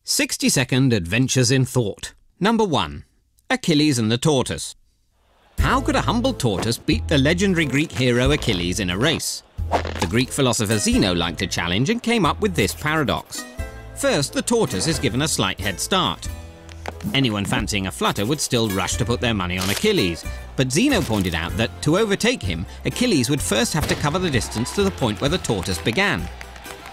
60-second adventures in thought. Number 1. Achilles and the tortoise. How could a humble tortoise beat the legendary Greek hero Achilles in a race? The Greek philosopher Zeno liked a challenge and came up with this paradox. First, the tortoise is given a slight head start. Anyone fancying a flutter would still rush to put their money on Achilles, but Zeno pointed out that to overtake him, Achilles would first have to cover the distance to the point where the tortoise began.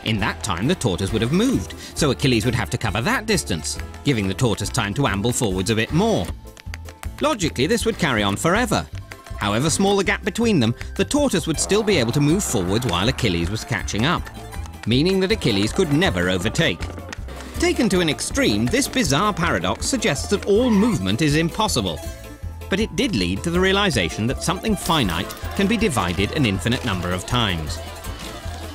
In that time, the tortoise would have moved, so Achilles would have to cover that distance, giving the tortoise time to amble forwards a bit more. Logically, this would carry on forever. However small the gap between them, the tortoise would still be able to move forwards while Achilles was catching up, meaning that Achilles could never overtake. Taken to an extreme, this bizarre paradox suggests that all movement is impossible. But it did lead to the realization that something finite can be divided an infinite number of times.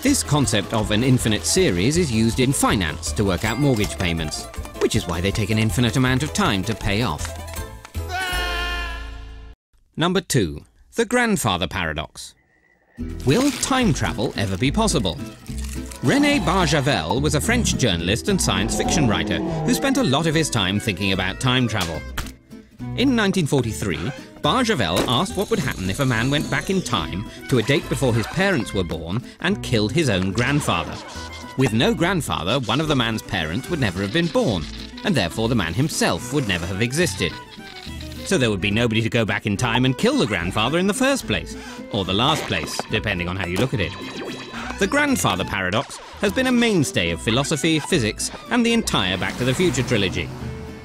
This concept of an infinite series is used in finance to work out mortgage payments, which is why they take an infinite amount of time to pay off. Number 2. The grandfather paradox. Will time travel ever be possible? René Barjavel was a French journalist and science fiction writer who spent a lot of his time thinking about time travel. In 1943, Barjavel asked what would happen if a man went back in time to a date before his parents were born and killed his own grandfather. With no grandfather, one of the man's parents would never have been born, and therefore the man himself would never have existed. So there would be nobody to go back in time and kill the grandfather in the first place, or the last place, depending on how you look at it. The grandfather paradox has been a mainstay of philosophy, physics, and the entire Back to the Future trilogy.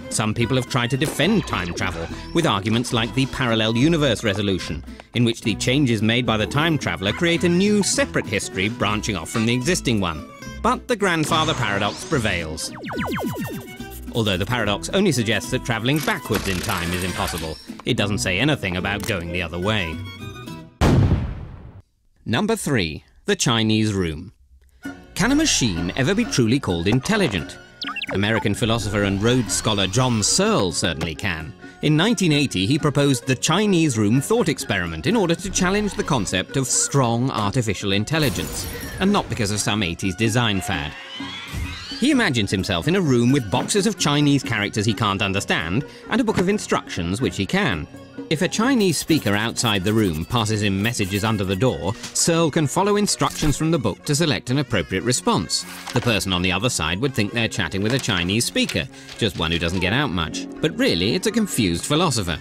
Some people have tried to defend time travel with arguments like the parallel universe resolution, in which the changes made by the time traveller create a new, separate history branching off from the existing one. But the grandfather paradox prevails. Although the paradox only suggests that travelling backwards in time is impossible, it doesn't say anything about going the other way. Number 3. The Chinese room. Can a machine ever be truly called intelligent? American philosopher and Rhodes Scholar John Searle certainly can. In 1980, he proposed the Chinese room thought experiment in order to challenge the concept of strong artificial intelligence, and not because of some 80s design fad. He imagines himself in a room with boxes of Chinese characters he can't understand and a book of instructions which he can. If a Chinese speaker outside the room passes him messages under the door, Searle can follow instructions from the book to select an appropriate response. The person on the other side would think they're chatting with a Chinese speaker, just one who doesn't get out much. But really, it's a confused philosopher.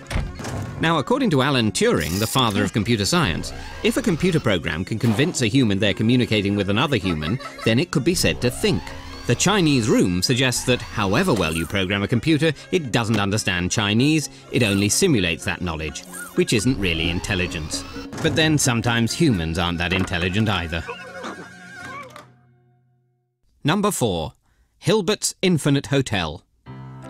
Now, according to Alan Turing, the father of computer science, if a computer program can convince a human they're communicating with another human, then it could be said to think. The Chinese room suggests that however well you program a computer, it doesn't understand Chinese, it only simulates that knowledge, which isn't really intelligence. But then sometimes humans aren't that intelligent either. Number 4. Hilbert's Infinite Hotel.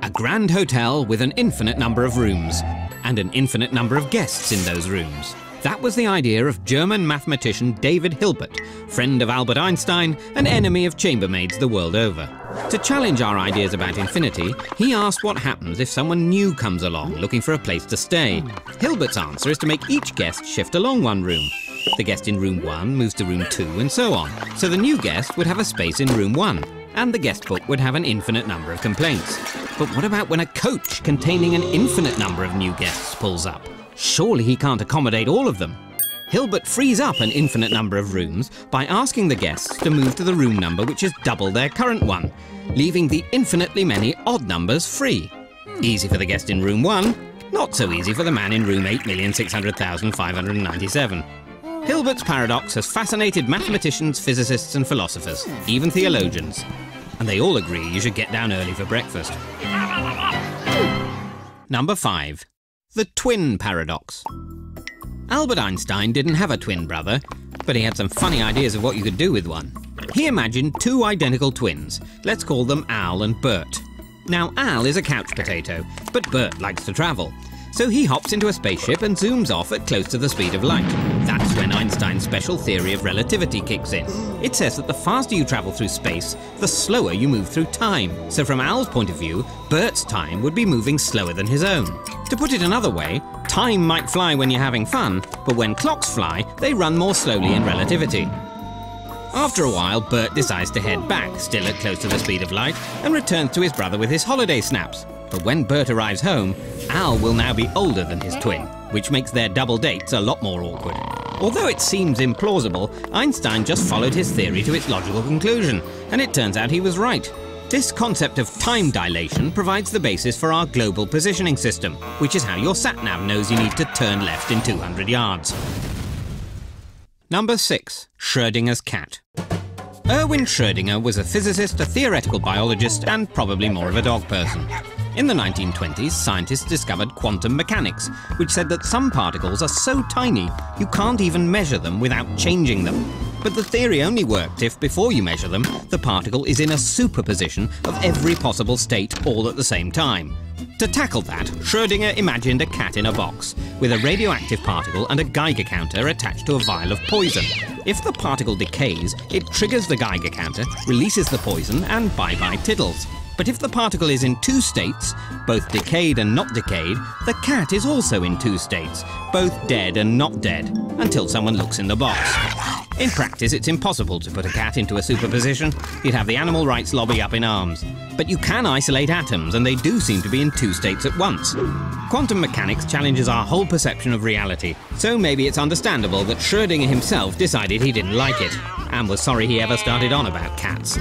A grand hotel with an infinite number of rooms, and an infinite number of guests in those rooms. That was the idea of German mathematician David Hilbert, friend of Albert Einstein and enemy of chambermaids the world over. To challenge our ideas about infinity, he asked what happens if someone new comes along looking for a place to stay. Hilbert's answer is to make each guest shift along one room. The guest in room 1 moves to room 2 and so on. So the new guest would have a space in room 1, and the guest book would have an infinite number of complaints. But what about when a coach containing an infinite number of new guests pulls up? Surely he can't accommodate all of them. Hilbert frees up an infinite number of rooms by asking the guests to move to the room number which is double their current one, leaving the infinitely many odd numbers free. Easy for the guest in room 1, not so easy for the man in room 8,600,597. Hilbert's paradox has fascinated mathematicians, physicists and philosophers, even theologians. And they all agree you should get down early for breakfast. Number 5. The twin paradox. Albert Einstein didn't have a twin brother, but he had some funny ideas of what you could do with one. He imagined 2 identical twins. Let's call them Al and Bert. Now, Al is a couch potato, but Bert likes to travel. So he hops into a spaceship and zooms off at close to the speed of light. That's when Einstein's special theory of relativity kicks in. It says that the faster you travel through space, the slower you move through time. So from Al's point of view, Bert's time would be moving slower than his own. To put it another way, time might fly when you're having fun, but when clocks fly, they run more slowly in relativity. After a while, Bert decides to head back, still at close to the speed of light, and returns to his brother with his holiday snaps. But when Bert arrives home, Al will now be older than his twin, which makes their double dates a lot more awkward. Although it seems implausible, Einstein just followed his theory to its logical conclusion, and it turns out he was right. This concept of time dilation provides the basis for our global positioning system, which is how your sat-nav knows you need to turn left in 200 yards. Number 6. Schrödinger's cat. Erwin Schrödinger was a physicist, a theoretical biologist, and probably more of a dog person. In the 1920s, scientists discovered quantum mechanics, which said that some particles are so tiny you can't even measure them without changing them. But the theory only worked if, before you measure them, the particle is in a superposition of every possible state all at the same time. To tackle that, Schrödinger imagined a cat in a box, with a radioactive particle and a Geiger counter attached to a vial of poison. If the particle decays, it triggers the Geiger counter, releases the poison, and bye-bye tiddles. But if the particle is in two states, both decayed and not decayed, the cat is also in two states, both dead and not dead, until someone looks in the box. In practice, it's impossible to put a cat into a superposition. You'd have the animal rights lobby up in arms. But you can isolate atoms, and they do seem to be in two states at once. Quantum mechanics challenges our whole perception of reality, so maybe it's understandable that Schrödinger himself decided he didn't like it, and was sorry he ever started on about cats.